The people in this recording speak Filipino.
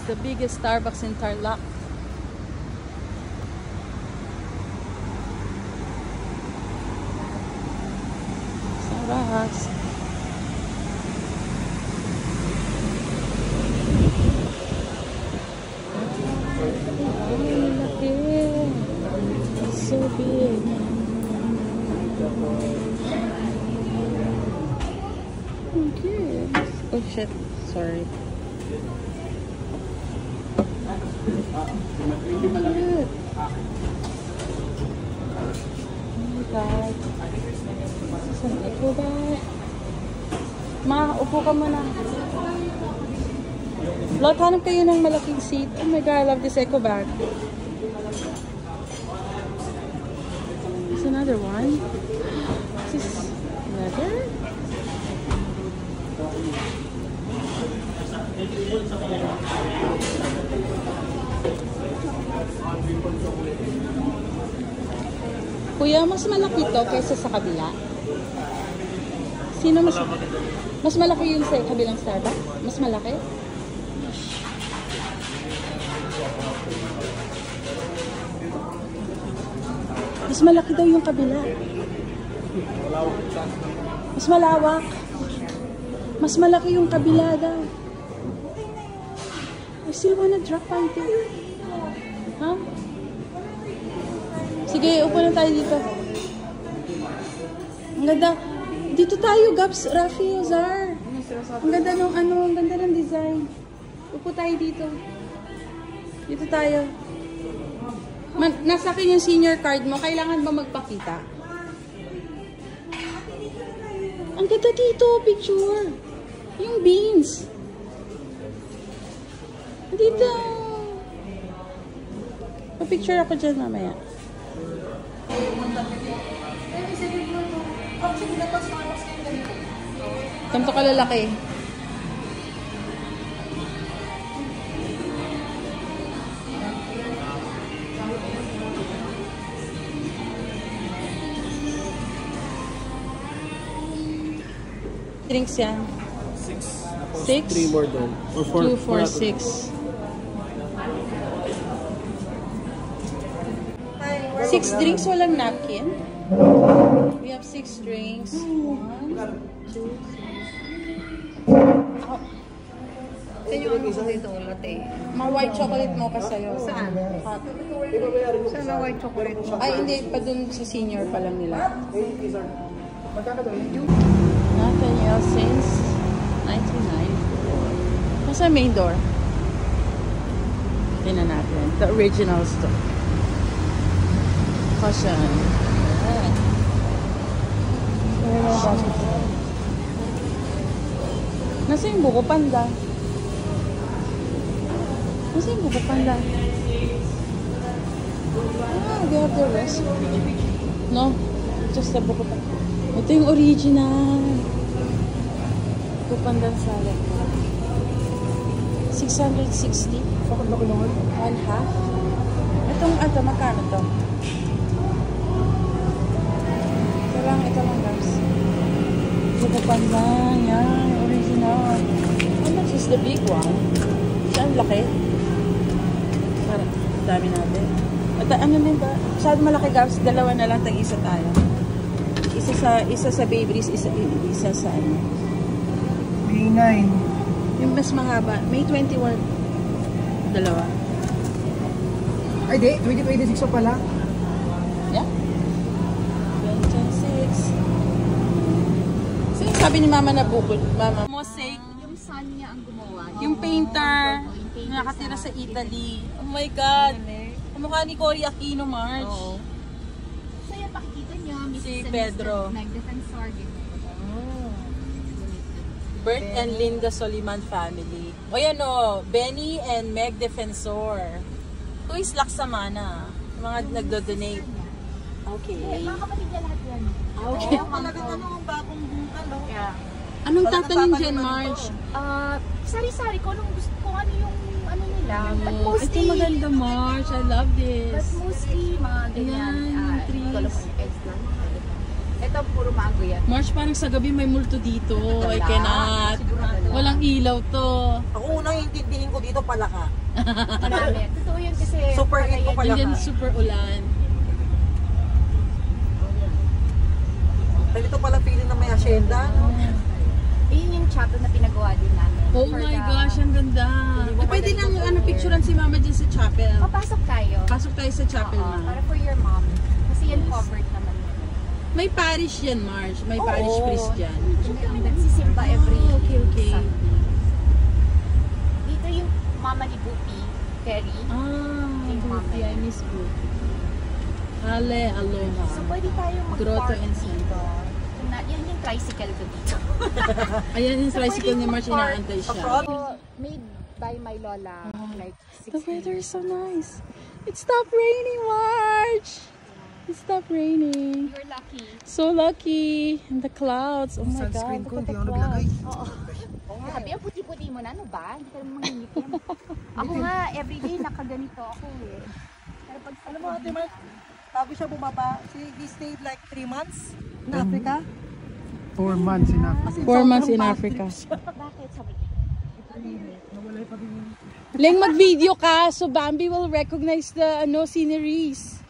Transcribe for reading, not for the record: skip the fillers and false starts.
It's the biggest Starbucks in Tarlac. Starbucks. So big. Okay. Oh shit. Sorry. Cute. Oh my God. Saan ito ba? Ma, upo ka muna. Lot, hanap kayo ng malaking seat. Oh my God, I love this eco bag. There's another one. Is this leather? Kuya, mas malaki to kaysa sa kabila? Sino mas malaki yun sa kabilang Starbucks? Mas malaki? Mas malaki daw yung kabila. Mas malawak. Mas malaki yung kabila daw. I still wanna drop by there. Huh? Sige, upo na tayo dito. Ang ganda. Dito tayo, Gabs, Rafi, Ozar. Ang ganda ng ang ganda ng design. Upo tayo dito. Dito tayo. Nasa akin yung senior card mo. Kailangan ba magpakita? Ang ganda dito, picture. Yung beans. Dito. Pa-picture ako dyan mamaya. Ganito kalalaki. Drinks yan. 6? 3 more doon. Or 4. 2, 4, 6. 6 drinks, walang napkin. We have 6 drinks. 1, 2, 3. Sa'yo ano ko dito latte? Mga white chocolate mo ka sa'yo. Saan? Hot. Saan na white chocolate mo? Ay, hindi. Pa dun sa senior pa lang nila. Nathaniel since 1994. Nasa main door. Tingnan natin. The original store. Caution. Nasa yung buko panda? Nasa yung buko panda? Ah, they have the rest. No, just the buko panda. Ito yung original. Buko pandan salad. 660. One half. Ito, magkano to? Ito lang guys. Buko pandan, yan, original. How much is the big one? Saan laki? Parang dami natin. At ano din ba? Saan malaki guys? Dalawa na lang, tag-isa tayo. Isa sa Baby's, isa sa ano. May 9. Yung mas mahaba. May 21. Dalawa. Ay, di. 2026 pala. Yeah. 26. So, sabi ni Mama na bukod. Mama. Mosaic. Yung son niya ang gumawa. Yung painter. Nakatira sa Italy. Oh my God. Kamukha ni Cory Aquino, March. Oo. So, yan pakikita niyo. Si Pedro. Nag-defensor. Bert and Linda Soliman family. O yan o, Benny and Meg Defensor. Who is Laksamana? Mga nagdo-donate. Okay. Mga kapatid niya lahat yan. Okay. Ang bagong buntal. Yeah. Anong tatalin dyan, Marge? Sari-sari ko kung ano yung ano nila. But Ito mostly, maganda, Marge. I love but this. mostly mga ganyan. Ayan, yung trees. Wala pa yung eggs lang. Ito, puro mango yan. March, parang sa gabi may multo dito. I Wala. cannot. Sigurado. Walang ilaw to. Ako unang intindihin ko dito palaka. Marami. Totoo yun kasi Super hit ko pala. Yan super ulan. Dito pala feeling na may asyenda. No? Yun yung chapel na pinagawa din namin. Oh For my the- gosh, ang ganda. Pwede lang picturean si mama dyan sa chapel. Papasok tayo. Pasok tayo sa chapel Oo, na. para for your mom. Kasi yan covered naman yun. May parish yan, March. May parish priest dyan. Doon kami nagsisimba every okay. Sunday. Dito yung mama ni Bupi, Perry. Ah, Buti, I miss Buti. Ale, aloha. So pwede tayong Grotto mag-park and dito. Yan yung tricycle ko dito. Ayan yung tricycle ni March, inaantay siya. So, made by my lola like 6 The weather is so nice. It stopped raining, March. It stopped raining. You're lucky. So lucky. And the clouds. Oh my Sunscreen God. ko, Look hindi at ako the naglagay. clouds. Oo. Sabi, ang puti-puti mo na. Ano ba? Hindi ka naman mangingitim. Ako nga, everyday nakaganito ako eh. Pero pag Alam mo ate Mark, bago siya bumaba, he stayed like 3 months in Africa. 4 months in Africa. Kasi 4 months in sobrang bad Africa. trip siya. bakit? Sabi, Leng, mag-video ka so Bambi will recognize the sceneries.